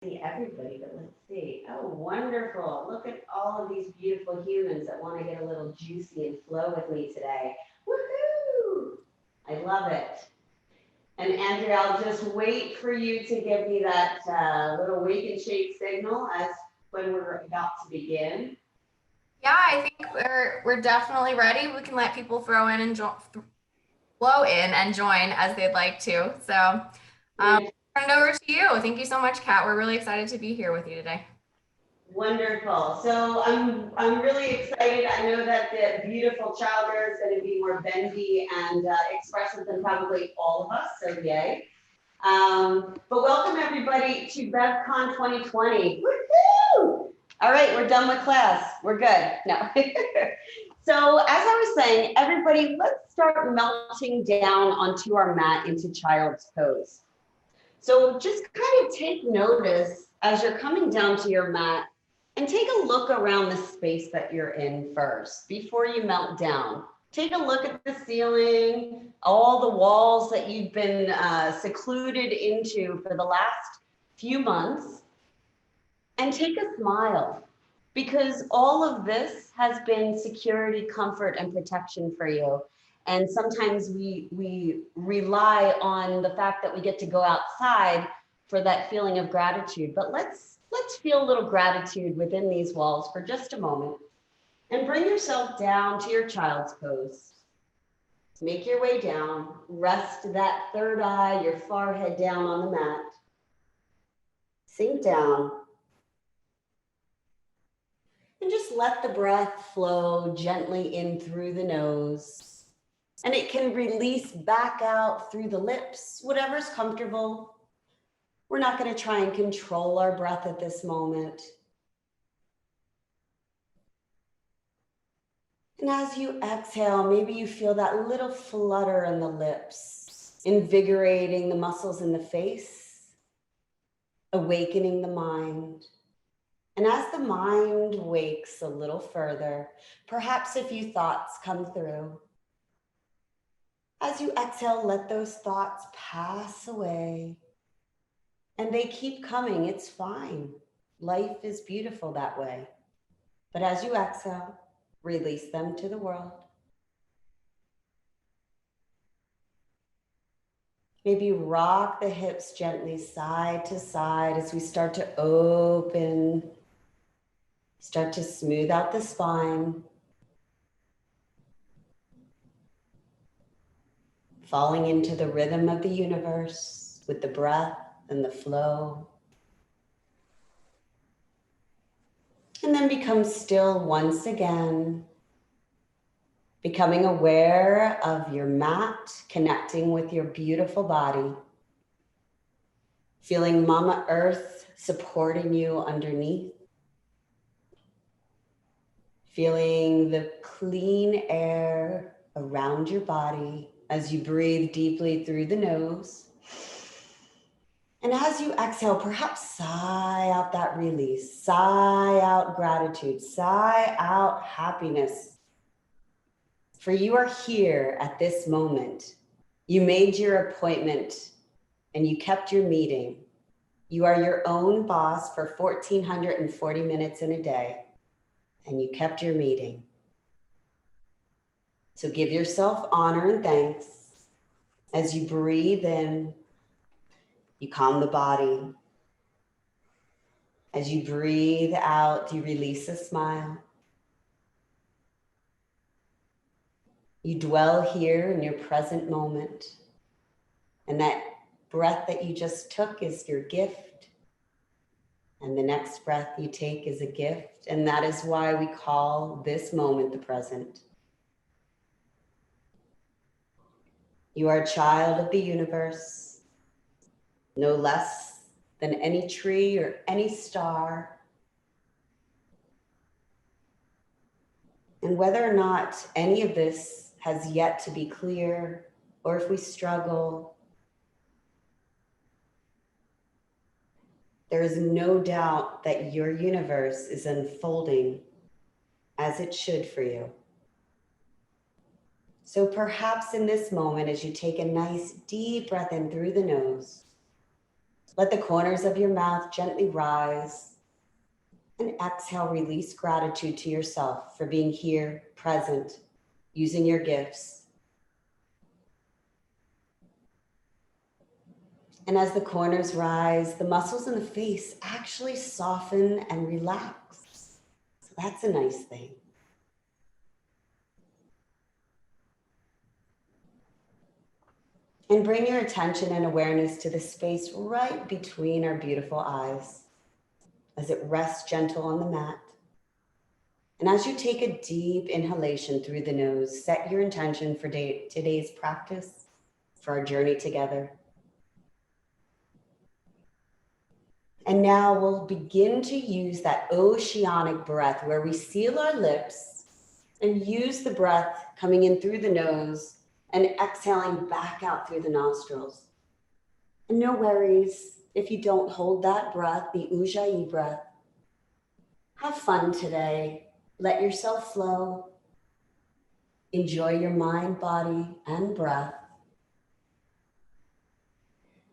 See everybody, but let's see. Oh, wonderful. Look at all of these beautiful humans that want to get a little juicy and flow with me today. Woohoo! I love it. And Andrea, I'll just wait for you to give me that little wake and shake signal as when we're about to begin. Yeah, I think we're definitely ready. We can let people flow in and join as they'd like to. So, um, turn it over to you. Thank you so much, Kat. We're really excited to be here with you today. Wonderful. So I'm really excited. I know that the beautiful chowder is going to be more bendy and expressive than probably all of us. So yay. But welcome everybody to BevCon 2020. Woohoo! All right, we're done with class. We're good. No. So as I was saying, everybody, let's start melting down onto our mat into child's pose. So just kind of take notice as you're coming down to your mat and take a look around the space that you're in first before you melt down. Take a look at the ceiling, all the walls that you've been secluded into for the last few months, and take a smile because all of this has been security, comfort, and protection for you. And sometimes we rely on the fact that we get to go outside for that feeling of gratitude. But let's feel a little gratitude within these walls for just a moment and bring yourself down to your child's pose. Make your way down, rest that third eye, your forehead down on the mat. Sink down and just let the breath flow gently in through the nose. And it can release back out through the lips, whatever's comfortable. We're not going to try and control our breath at this moment. And as you exhale, maybe you feel that little flutter in the lips, invigorating the muscles in the face, awakening the mind. And as the mind wakes a little further, perhaps a few thoughts come through. As you exhale, let those thoughts pass away. And they keep coming. It's fine. Life is beautiful that way. But as you exhale, release them to the world. Maybe rock the hips gently side to side as we start to open, start to smooth out the spine. Falling into the rhythm of the universe with the breath and the flow. And then become still once again, becoming aware of your mat, connecting with your beautiful body, feeling Mama Earth supporting you underneath, feeling the clean air around your body as you breathe deeply through the nose. And as you exhale, perhaps sigh out that release, sigh out gratitude, sigh out happiness. For you are here at this moment. You made your appointment and you kept your meeting. You are your own boss for 1,440 minutes in a day, and you kept your meeting. So give yourself honor and thanks. As you breathe in, you calm the body. As you breathe out, you release a smile. You dwell here in your present moment. And that breath that you just took is your gift. And the next breath you take is a gift. And that is why we call this moment the present. You are a child of the universe, no less than any tree or any star. And whether or not any of this has yet to be clear, or if we struggle, there is no doubt that your universe is unfolding as it should for you. So perhaps in this moment, as you take a nice deep breath in through the nose, Let the corners of your mouth gently rise. And exhale, release gratitude to yourself for being here, present, using your gifts. And as the corners rise, the muscles in the face actually soften and relax. So that's a nice thing. And bring your attention and awareness to the space right between our beautiful eyes as it rests gentle on the mat. And as you take a deep inhalation through the nose, set your intention for today's practice, for our journey together. And now we'll begin to use that oceanic breath where we seal our lips and use the breath coming in through the nose and exhaling back out through the nostrils. And no worries if you don't hold that breath, the Ujjayi breath. Have fun today. Let yourself flow. Enjoy your mind, body, and breath.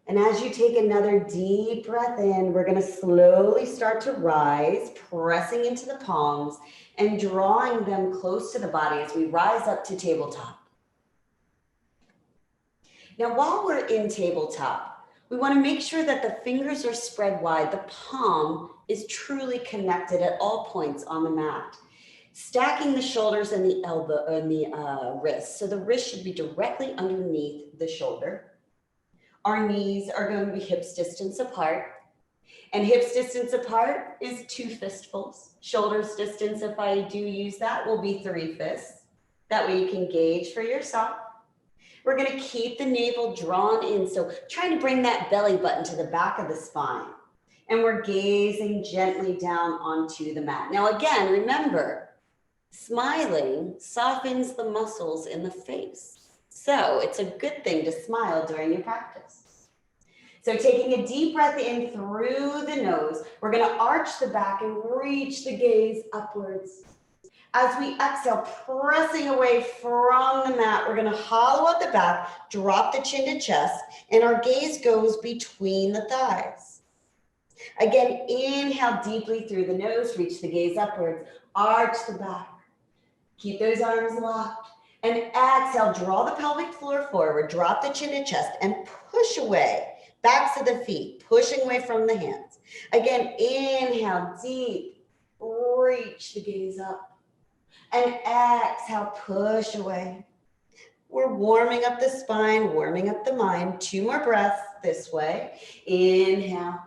And as you take another deep breath in, we're going to slowly start to rise, pressing into the palms and drawing them close to the body as we rise up to tabletop. Now, while we're in tabletop, we want to make sure that the fingers are spread wide. The palm is truly connected at all points on the mat. Stacking the shoulders and the elbow and the wrists. So the wrist should be directly underneath the shoulder. Our knees are going to be hips distance apart. And hips distance apart is 2 fistfuls. Shoulders distance, if I do use that, will be 3 fists. That way you can gauge for yourself. We're going to keep the navel drawn in. So trying to bring that belly button to the back of the spine. And we're gazing gently down onto the mat. Now again, remember, smiling softens the muscles in the face. So it's a good thing to smile during your practice. So taking a deep breath in through the nose, we're going to arch the back and reach the gaze upwards. As we exhale, pressing away from the mat, we're going to hollow out the back, drop the chin to chest, and our gaze goes between the thighs. Again, inhale deeply through the nose, reach the gaze upwards, arch the back. Keep those arms locked. And exhale, draw the pelvic floor forward, drop the chin to chest, and push away. Backs of the feet, pushing away from the hands. Again, inhale deep, reach the gaze up. And exhale, push away. We're warming up the spine, warming up the mind. 2 more breaths this way. Inhale.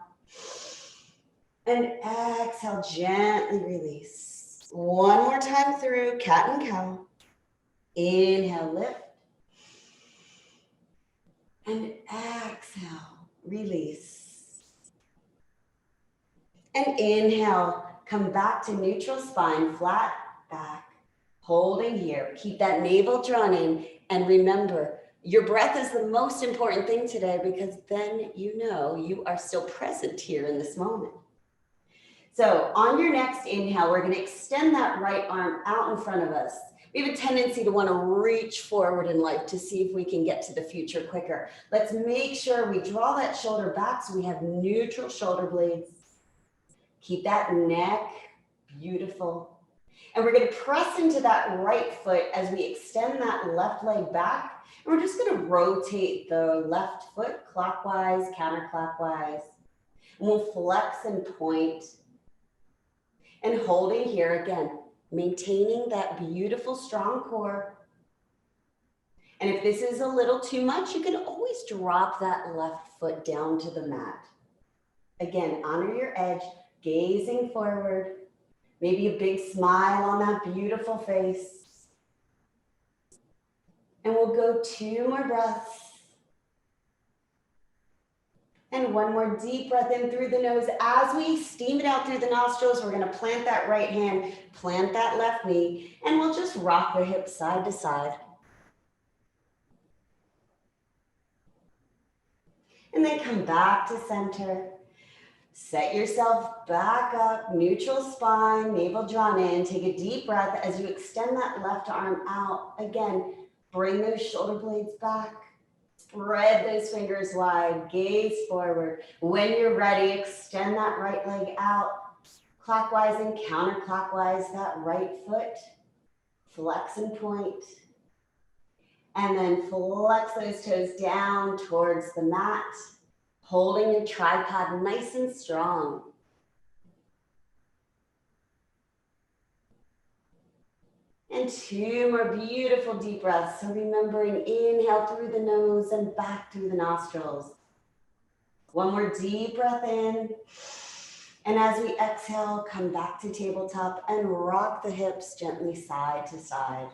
And exhale, gently release. 1 more time through, cat and cow. Inhale, lift. And exhale, release. And inhale, come back to neutral spine, flat back. Holding here, keep that navel drawn in, and remember, your breath is the most important thing today because then you know you are still present here in this moment. So on your next inhale, we're going to extend that right arm out in front of us. We have a tendency to want to reach forward in life to see if we can get to the future quicker. Let's make sure we draw that shoulder back so we have neutral shoulder blades. Keep that neck beautiful. And we're going to press into that right foot as we extend that left leg back. And we're just going to rotate the left foot clockwise, counterclockwise. And we'll flex and point. And holding here again, maintaining that beautiful strong core. And if this is a little too much, you can always drop that left foot down to the mat. Again, honor your edge, gazing forward. Maybe a big smile on that beautiful face. And we'll go 2 more breaths. And 1 more deep breath in through the nose. As we steam it out through the nostrils, we're going to plant that right hand, plant that left knee, and we'll just rock the hips side to side. And then come back to center. Set yourself back up, neutral spine, navel drawn in. Take a deep breath as you extend that left arm out. Again, bring those shoulder blades back. Spread those fingers wide, gaze forward. When you're ready, extend that right leg out, clockwise and counterclockwise, that right foot. Flex and point. And then flex those toes down towards the mat, holding your tripod nice and strong. And 2 more beautiful deep breaths. So remembering, inhale through the nose and back through the nostrils. 1 more deep breath in. And as we exhale, come back to tabletop and rock the hips gently side to side.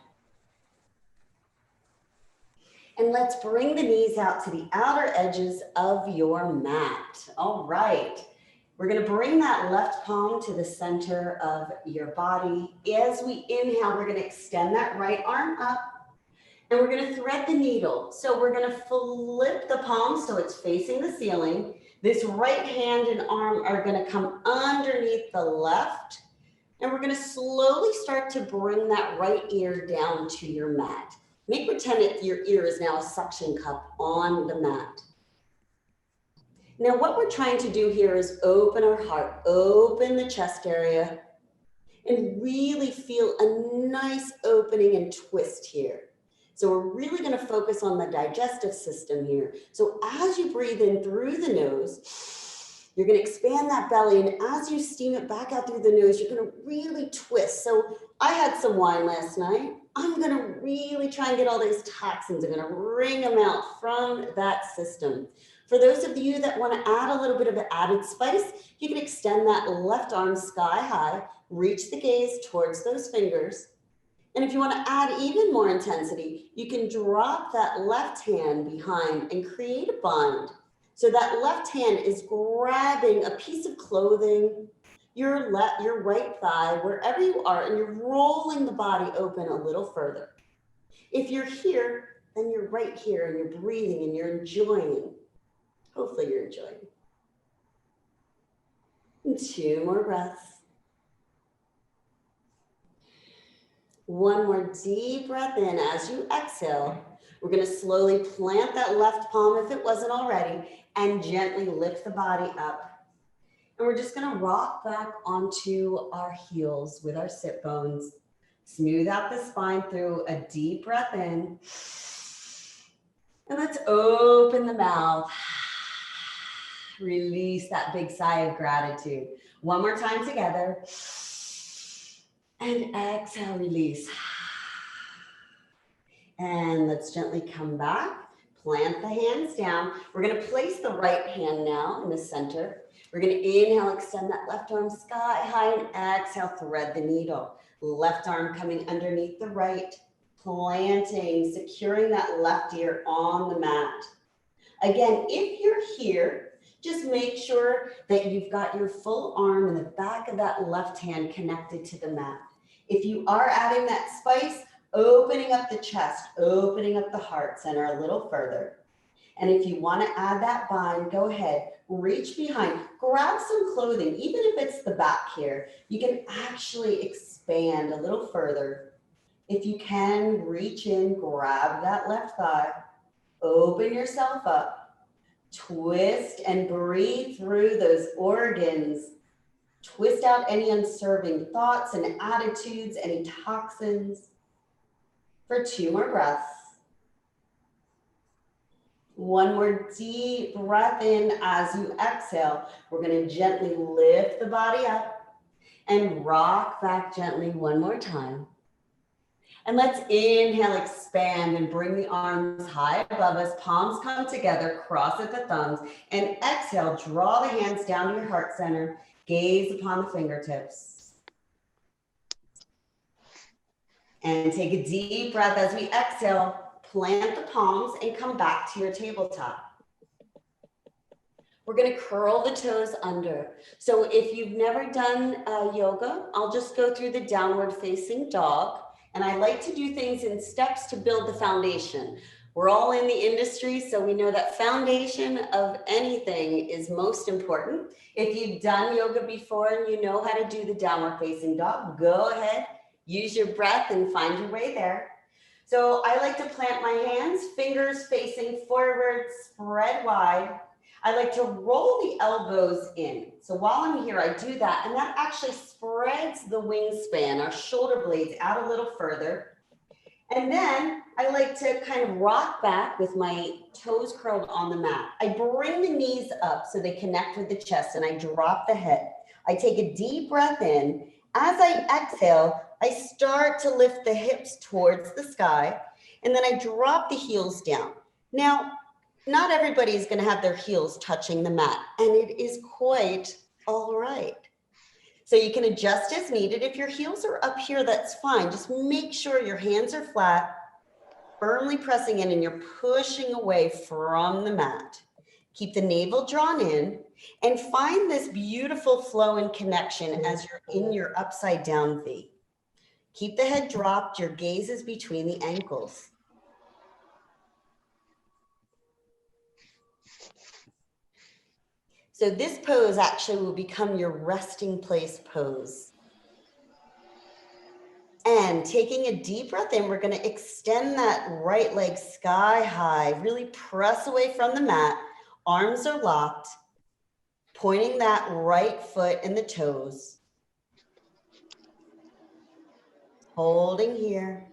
And let's bring the knees out to the outer edges of your mat. All right. We're going to bring that left palm to the center of your body. As we inhale, we're going to extend that right arm up and we're going to thread the needle. So we're going to flip the palm so it's facing the ceiling. This right hand and arm are going to come underneath the left. And we're going to slowly start to bring that right ear down to your mat. Make pretend that your ear is now a suction cup on the mat. Now what we're trying to do here is open our heart, open the chest area, and really feel a nice opening and twist here. So we're really going to focus on the digestive system here. So as you breathe in through the nose, you're going to expand that belly, and as you steam it back out through the nose, you're going to really twist. So I had some wine last night. I'm going to really try and get all those toxins. I'm going to wring them out from that system. For those of you that want to add a little bit of an added spice, you can extend that left arm sky high, reach the gaze towards those fingers. And if you want to add even more intensity, you can drop that left hand behind and create a bind. So that left hand is grabbing a piece of clothing, your right thigh, wherever you are, and you're rolling the body open a little further. If you're here, then you're right here and you're breathing and you're enjoying. Hopefully you're enjoying. And 2 more breaths. 1 more deep breath in. As you exhale, we're going to slowly plant that left palm, if it wasn't already, and gently lift the body up. And we're just going to rock back onto our heels with our sit bones. Smooth out the spine through a deep breath in. And let's open the mouth. Release that big sigh of gratitude. 1 more time together. And exhale, release. And let's gently come back. Plant the hands down. We're going to place the right hand now in the center. We're going to inhale, extend that left arm sky high, and exhale, thread the needle. Left arm coming underneath the right, planting, securing that left ear on the mat. Again, if you're here, just make sure that you've got your full arm and the back of that left hand connected to the mat. If you are adding that spice, opening up the chest, opening up the heart center a little further. And if you want to add that bind, go ahead, reach behind, grab some clothing, even if it's the back here. You can actually expand a little further. If you can, reach in, grab that left thigh, open yourself up. Twist and breathe through those organs. Twist out any unserving thoughts and attitudes, any toxins. For 2 more breaths. 1 more deep breath in. As you exhale, we're going to gently lift the body up and rock back gently 1 more time. And let's inhale, expand, and bring the arms high above us. Palms come together, cross at the thumbs. And exhale, draw the hands down to your heart center. Gaze upon the fingertips. And take a deep breath as we exhale. Plant the palms and come back to your tabletop. We're going to curl the toes under. So if you've never done yoga, I'll just go through the downward facing dog. And I like to do things in steps to build the foundation. We're all in the industry, so we know that foundation of anything is most important. If you've done yoga before and you know how to do the downward facing dog, go ahead, use your breath and find your way there. So I like to plant my hands, fingers facing forward, spread wide. I like to roll the elbows in. So while I'm here, I do that, and that actually spreads the wingspan, our shoulder blades out a little further. And then I like to kind of rock back with my toes curled on the mat. I bring the knees up so they connect with the chest, and I drop the head. I take a deep breath in. As I exhale, I start to lift the hips towards the sky, and then I drop the heels down. Now, not everybody is going to have their heels touching the mat, and it is quite all right. So you can adjust as needed. If your heels are up here, that's fine. Just make sure your hands are flat, firmly pressing in, and you're pushing away from the mat. Keep the navel drawn in and find this beautiful flow and connection as you're in your upside down V. Keep the head dropped, your gaze is between the ankles. So this pose actually will become your resting place pose. And taking a deep breath in, we're going to extend that right leg sky high, really press away from the mat. Arms are locked, pointing that right foot and the toes. Holding here.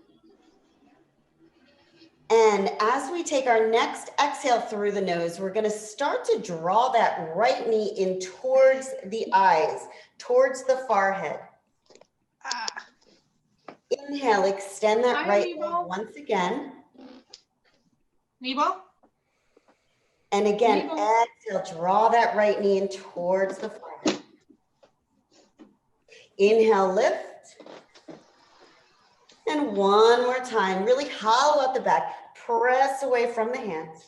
And as we take our next exhale through the nose, we're going to start to draw that right knee in towards the eyes, towards the forehead. Inhale, extend that right leg once again. Nebo? And again, exhale, draw that right knee in towards the forehead. Inhale, lift. And one more time, really hollow out the back, press away from the hands.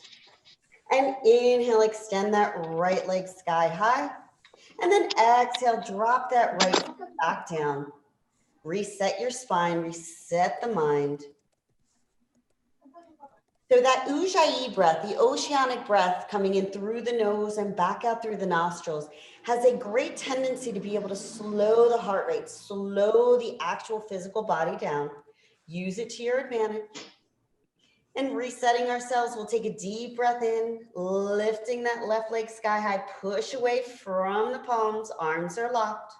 And inhale, extend that right leg sky high. And then exhale, drop that right foot back down. Reset your spine, reset the mind. So that Ujjayi breath, the oceanic breath coming in through the nose and back out through the nostrils, has a great tendency to be able to slow the heart rate, slow the actual physical body down. Use it to your advantage. And resetting ourselves, we'll take a deep breath in, lifting that left leg sky high, push away from the palms, arms are locked,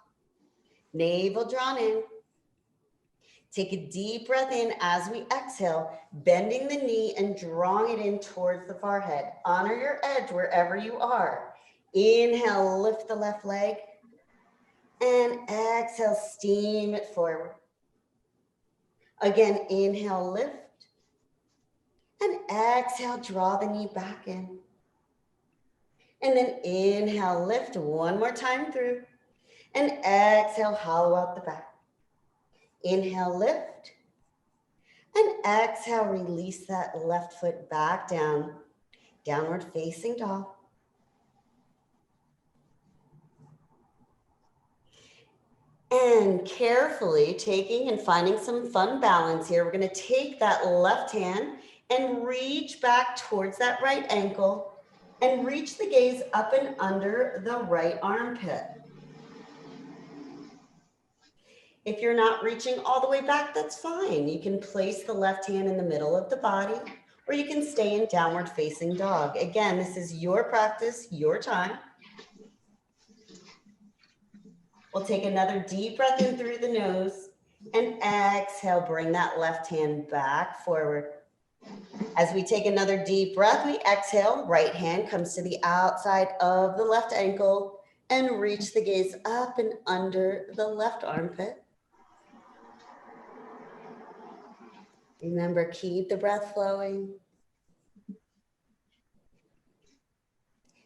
navel drawn in. Take a deep breath in as we exhale, bending the knee and drawing it in towards the forehead. Honor your edge wherever you are. Inhale, lift the left leg. And exhale, steam it forward. Again, inhale, lift. And exhale, draw the knee back in. And then inhale, lift one more time through. And exhale, hollow out the back. Inhale, lift. And exhale, release that left foot back down, downward facing dog. And carefully taking and finding some fun balance here, we're going to take that left hand and reach back towards that right ankle and reach the gaze up and under the right armpit. If you're not reaching all the way back, that's fine. You can place the left hand in the middle of the body, or you can stay in downward facing dog. Again, this is your practice, your time. We'll take another deep breath in through the nose and exhale, bring that left hand back forward. As we take another deep breath, we exhale, right hand comes to the outside of the left ankle and reach the gaze up and under the left armpit. Remember, keep the breath flowing.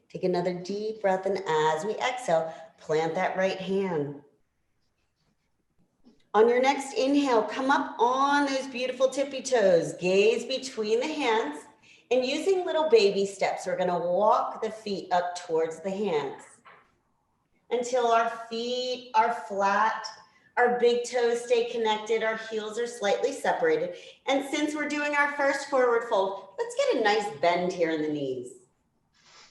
Take another deep breath, and as we exhale, plant that right hand. On your next inhale, come up on those beautiful tippy toes, gaze between the hands, and using little baby steps, we're gonna walk the feet up towards the hands until our feet are flat, our big toes stay connected, our heels are slightly separated. And since we're doing our first forward fold, let's get a nice bend here in the knees.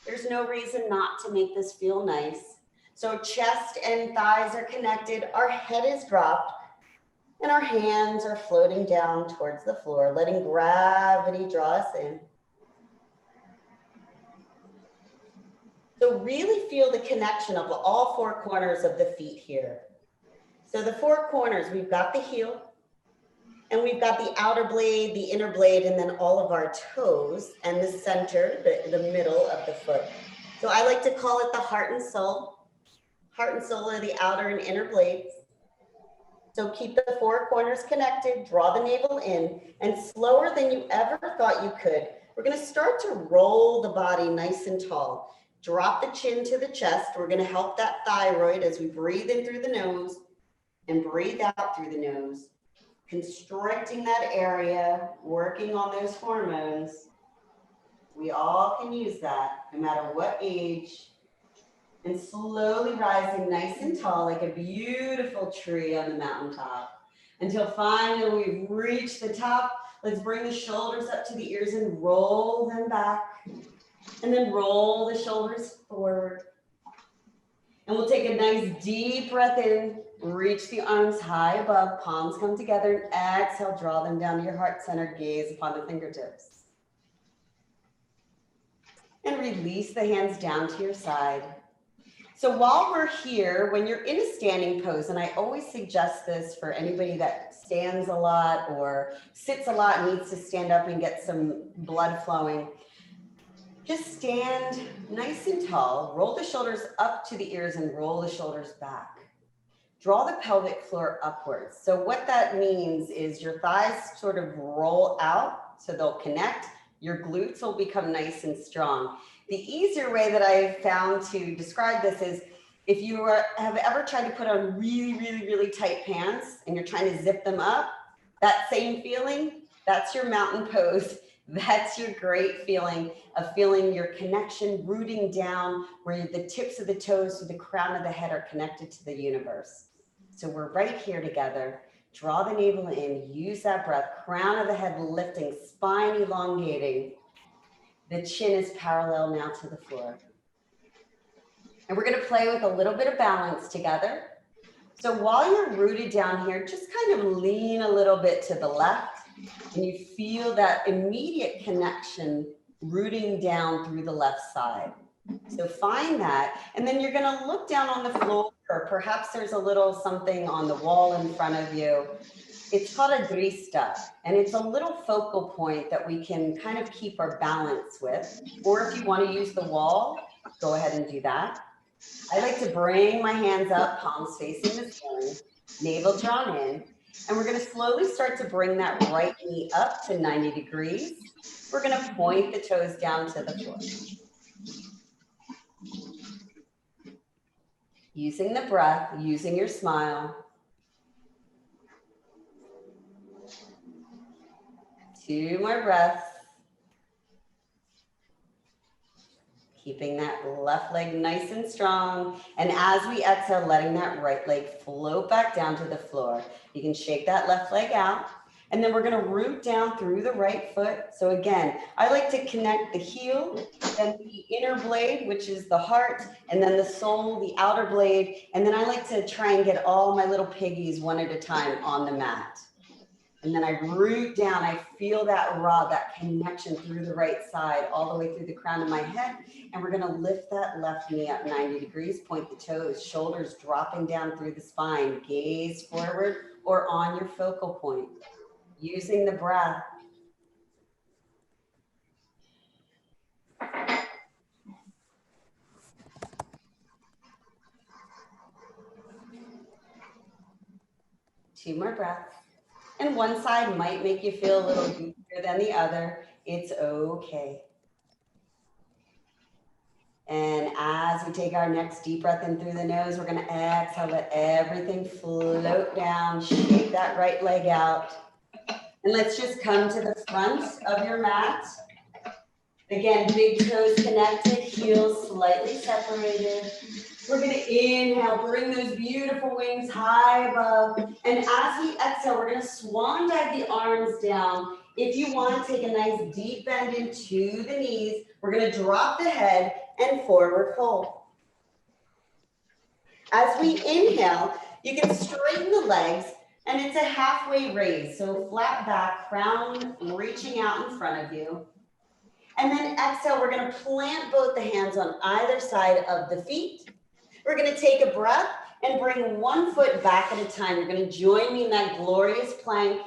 There's no reason not to make this feel nice. So chest and thighs are connected, our head is dropped. And our hands are floating down towards the floor, letting gravity draw us in. So really feel the connection of all four corners of the feet here. So the four corners, we've got the heel, and we've got the outer blade, the inner blade, and then all of our toes and the center, the middle of the foot. So I like to call it the heart and soul. Heart and soul are the outer and inner blades. So keep the four corners connected, draw the navel in, and slower than you ever thought you could, we're gonna start to roll the body nice and tall. Drop the chin to the chest. We're gonna help that thyroid as we breathe in through the nose and breathe out through the nose, constricting that area, working on those hormones. We all can use that, no matter what age. And slowly rising nice and tall like a beautiful tree on the mountaintop until finally we've reached the top. Let's bring the shoulders up to the ears and roll them back, and then roll the shoulders forward. And we'll take a nice deep breath in, reach the arms high above, palms come together, and exhale, draw them down to your heart center, gaze upon the fingertips. And release the hands down to your side. So while we're here, when you're in a standing pose, and I always suggest this for anybody that stands a lot or sits a lot and needs to stand up and get some blood flowing, just stand nice and tall, roll the shoulders up to the ears and roll the shoulders back. Draw the pelvic floor upwards. So what that means is your thighs sort of roll out, so they'll connect. Your glutes will become nice and strong. The easier way that I've found to describe this is if you have ever tried to put on really, really, really tight pants and you're trying to zip them up, that same feeling, that's your mountain pose. That's your great feeling of feeling your connection rooting down where the tips of the toes to the crown of the head are connected to the universe. So we're right here together. Draw the navel in, use that breath, crown of the head lifting, spine elongating. The chin is parallel now to the floor. And we're gonna play with a little bit of balance together. So while you're rooted down here, just kind of lean a little bit to the left, and you feel that immediate connection rooting down through the left side. So find that, and then you're gonna look down on the floor, or perhaps there's a little something on the wall in front of you. It's called a drista, and it's a little focal point that we can kind of keep our balance with. Or if you want to use the wall, go ahead and do that. I like to bring my hands up, palms facing the ceiling, navel drawn in, and we're going to slowly start to bring that right knee up to 90 degrees. We're going to point the toes down to the floor. Using the breath, using your smile. 2 more breaths. Keeping that left leg nice and strong. And as we exhale, letting that right leg float back down to the floor. You can shake that left leg out. And then we're going to root down through the right foot. So again, I like to connect the heel, then the inner blade, which is the heart, and then the soul, the outer blade. And then I like to try and get all my little piggies one at a time on the mat. And then I root down, I feel that that connection through the right side, all the way through the crown of my head. And we're gonna lift that left knee up 90 degrees, point the toes, shoulders dropping down through the spine, gaze forward or on your focal point, using the breath. Two more breaths. And one side might make you feel a little goofier than the other. It's okay. And as we take our next deep breath in through the nose, we're going to exhale, let everything float down, shake that right leg out. And let's just come to the front of your mat. Again, big toes connected, heels slightly separated. We're going to inhale, bring those beautiful wings high above. And as we exhale, we're going to swan dive the arms down. If you want to take a nice deep bend into the knees, we're going to drop the head and forward fold. As we inhale, you can straighten the legs And it's a halfway raise, so flat back, crown reaching out in front of you. And then exhale, we're gonna plant both the hands on either side of the feet. We're gonna take a breath and bring one foot back at a time. You're gonna join me in that glorious plank.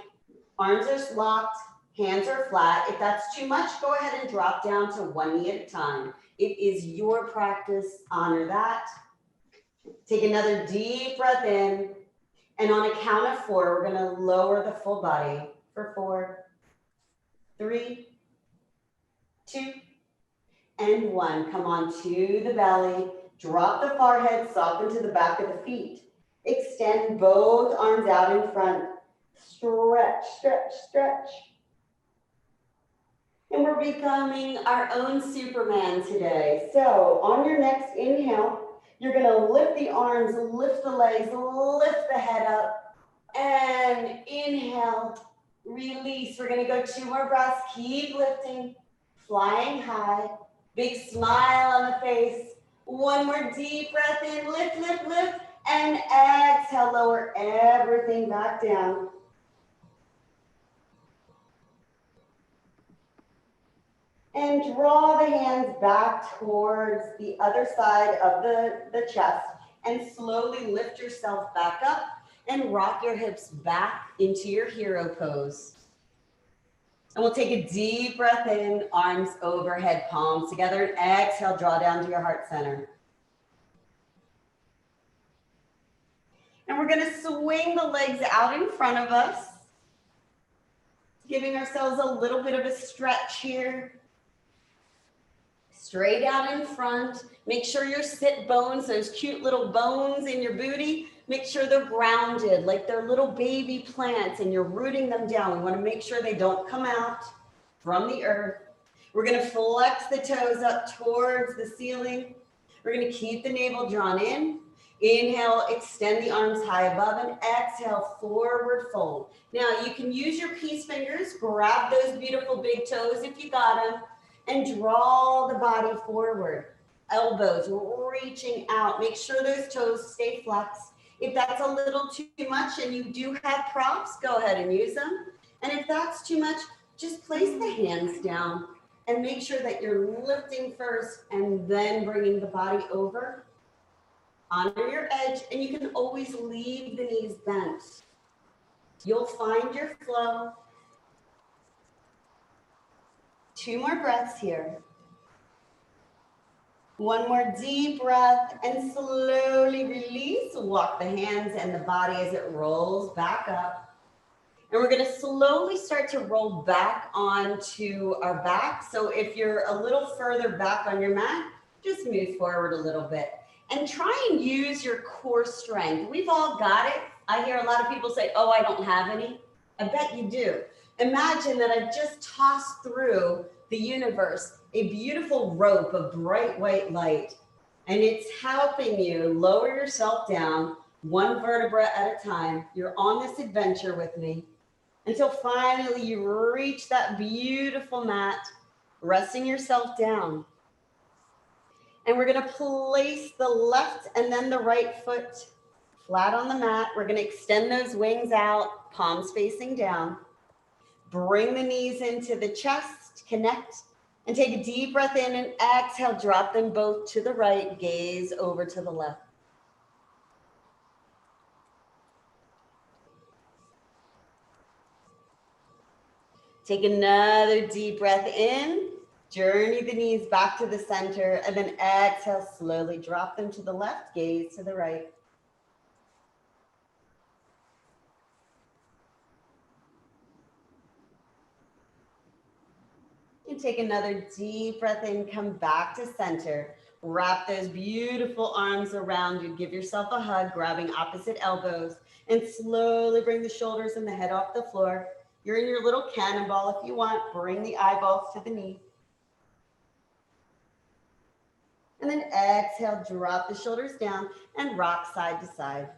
Arms are locked, hands are flat. If that's too much, go ahead and drop down to one knee at a time. It is your practice, honor that. Take another deep breath in. And on a count of 4, we're gonna lower the full body for 4, 3, 2, and 1. Come on to the belly. Drop the forehead, soften to the back of the feet. Extend both arms out in front. Stretch, stretch, stretch. And we're becoming our own Superman today. So on your next inhale, you're gonna lift the arms, lift the legs, lift the head up, and inhale, release. We're gonna go 2 more breaths, keep lifting, flying high, big smile on the face. 1 more deep breath in, lift, lift, lift, and exhale, lower everything back down. And draw the hands back towards the other side of the chest and slowly lift yourself back up and rock your hips back into your hero pose. And we'll take a deep breath in, arms overhead, palms together, and exhale, draw down to your heart center. And we're gonna swing the legs out in front of us, giving ourselves a little bit of a stretch here. Straight out in front. Make sure your sit bones, those cute little bones in your booty, make sure they're grounded like they're little baby plants and you're rooting them down. We want to make sure they don't come out from the earth. We're going to flex the toes up towards the ceiling. We're going to keep the navel drawn in. Inhale, extend the arms high above, and exhale, forward fold. Now you can use your peace fingers, grab those beautiful big toes if you got them, and draw the body forward. Elbows reaching out. Make sure those toes stay flexed. If that's a little too much and you do have props, go ahead and use them. And if that's too much, just place the hands down and make sure that you're lifting first and then bringing the body over. Honor your edge, and you can always leave the knees bent. You'll find your flow. 2 more breaths here. 1 more deep breath and slowly release. Walk the hands and the body as it rolls back up. And we're going to slowly start to roll back onto our back. So if you're a little further back on your mat, just move forward a little bit. And try and use your core strength. We've all got it. I hear a lot of people say, oh, I don't have any. I bet you do. Imagine that I've just tossed through the universe a beautiful rope of bright white light, and it's helping you lower yourself down 1 vertebra at a time. You're on this adventure with me until finally you reach that beautiful mat, resting yourself down. And we're going to place the left and then the right foot flat on the mat. We're going to extend those wings out, palms facing down. Bring the knees into the chest, connect, and take a deep breath in and exhale, drop them both to the right, gaze over to the left. Take another deep breath in, journey the knees back to the center, and then exhale, slowly drop them to the left, gaze to the right. And take another deep breath in, come back to center. Wrap those beautiful arms around you. Give yourself a hug, grabbing opposite elbows, and slowly bring the shoulders and the head off the floor. You're in your little cannonball if you want. Bring the eyeballs to the knee. And then exhale, drop the shoulders down and rock side to side.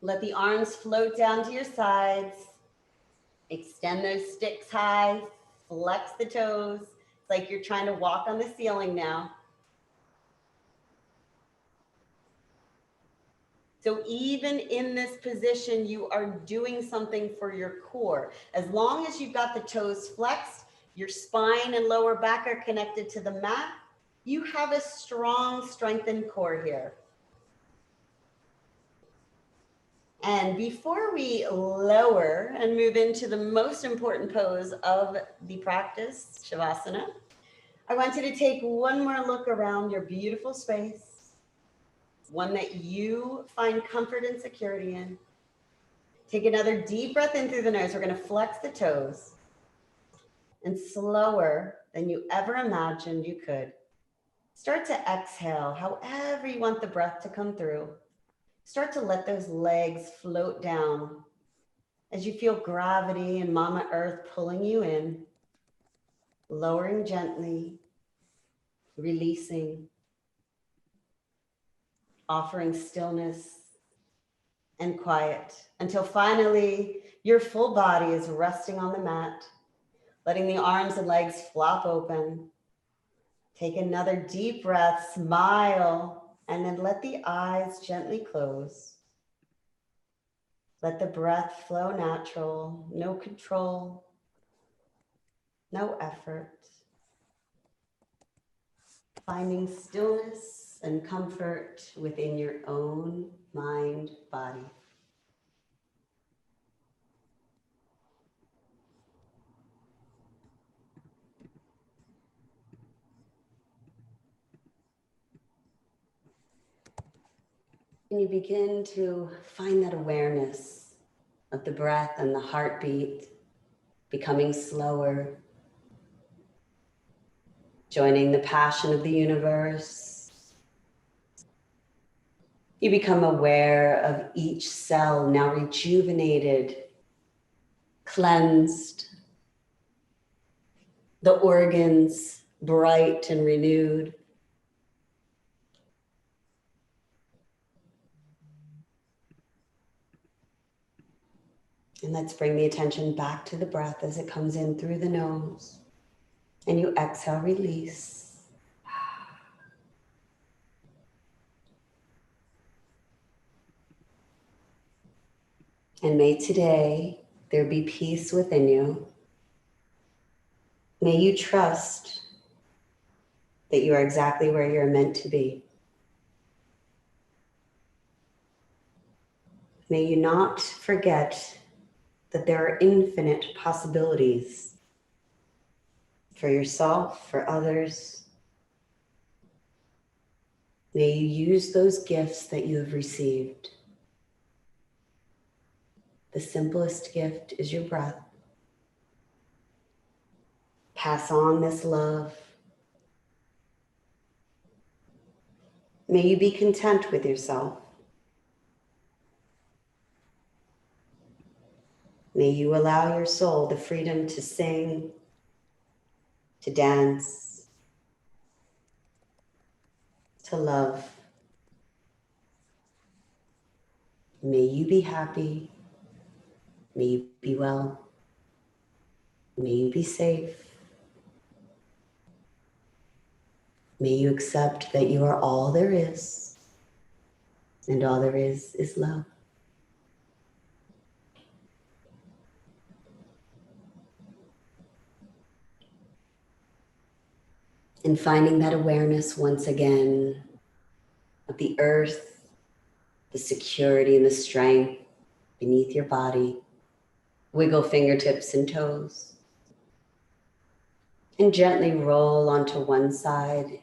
Let the arms float down to your sides. Extend those sticks high, flex the toes. It's like you're trying to walk on the ceiling now. So even in this position, you are doing something for your core. As long as you've got the toes flexed, your spine and lower back are connected to the mat, you have a strong, strengthened core here. And before we lower and move into the most important pose of the practice, Shavasana, I want you to take one more look around your beautiful space, one that you find comfort and security in. Take another deep breath in through the nose. We're going to flex the toes. And slower than you ever imagined you could, start to exhale however you want the breath to come through. Start to let those legs float down as you feel gravity and Mama Earth pulling you in, lowering gently, releasing, offering stillness and quiet until finally your full body is resting on the mat, letting the arms and legs flop open. Take another deep breath, smile, and then let the eyes gently close. Let the breath flow natural, no control, no effort. Finding stillness and comfort within your own mind, body. And you begin to find that awareness of the breath and the heartbeat becoming slower, joining the passion of the universe. You become aware of each cell now rejuvenated, cleansed, the organs bright and renewed. And let's bring the attention back to the breath as it comes in through the nose. And you exhale, release. And may today there be peace within you. May you trust that you are exactly where you're meant to be. May you not forget that there are infinite possibilities for yourself, for others. May you use those gifts that you have received. The simplest gift is your breath. Pass on this love. May you be content with yourself. May you allow your soul the freedom to sing, to dance, to love. May you be happy. May you be well. May you be safe. May you accept that you are all there is, and all there is love. And finding that awareness once again of the earth, the security and the strength beneath your body. Wiggle fingertips and toes. And gently roll onto one side.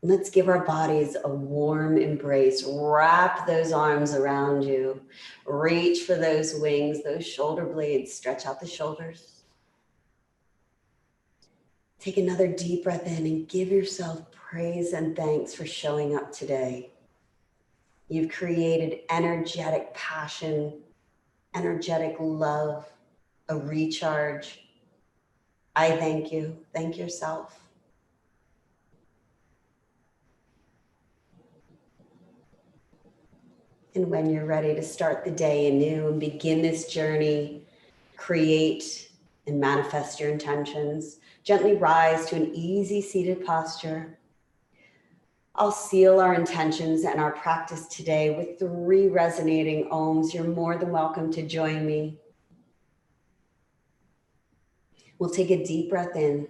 Let's give our bodies a warm embrace. Wrap those arms around you. Reach for those wings, those shoulder blades. Stretch out the shoulders. Take another deep breath in and give yourself praise and thanks for showing up today. You've created energetic passion, energetic love, a recharge. I thank you. Thank yourself. And when you're ready to start the day anew and begin this journey, create and manifest your intentions, gently rise to an easy seated posture. I'll seal our intentions and our practice today with 3 resonating ohms. You're more than welcome to join me. We'll take a deep breath in.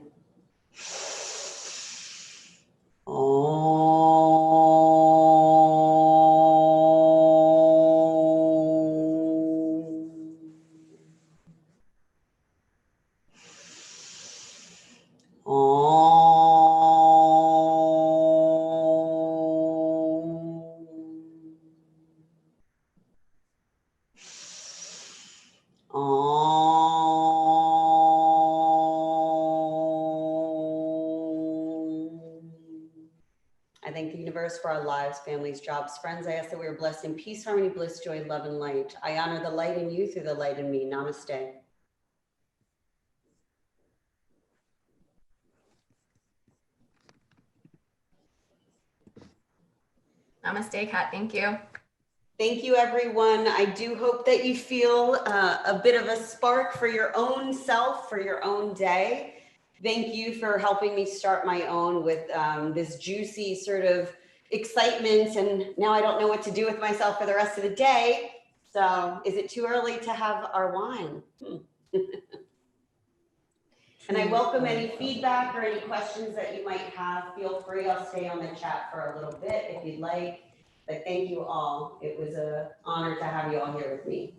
I thank the universe for our lives, families, jobs, friends. I ask that we are blessed in peace, harmony, bliss, joy, love, and light. I honor the light in you through the light in me. Namaste. Namaste, Kat. Thank you. Thank you, everyone. I do hope that you feel a bit of a spark for your own self, for your own day. Thank you for helping me start my own with this juicy sort of excitement. And now I don't know what to do with myself for the rest of the day. So is it too early to have our wine? And I welcome any feedback or any questions that you might have. Feel free, I'll stay on the chat for a little bit if you'd like. But thank you all. It was an honor to have you all here with me.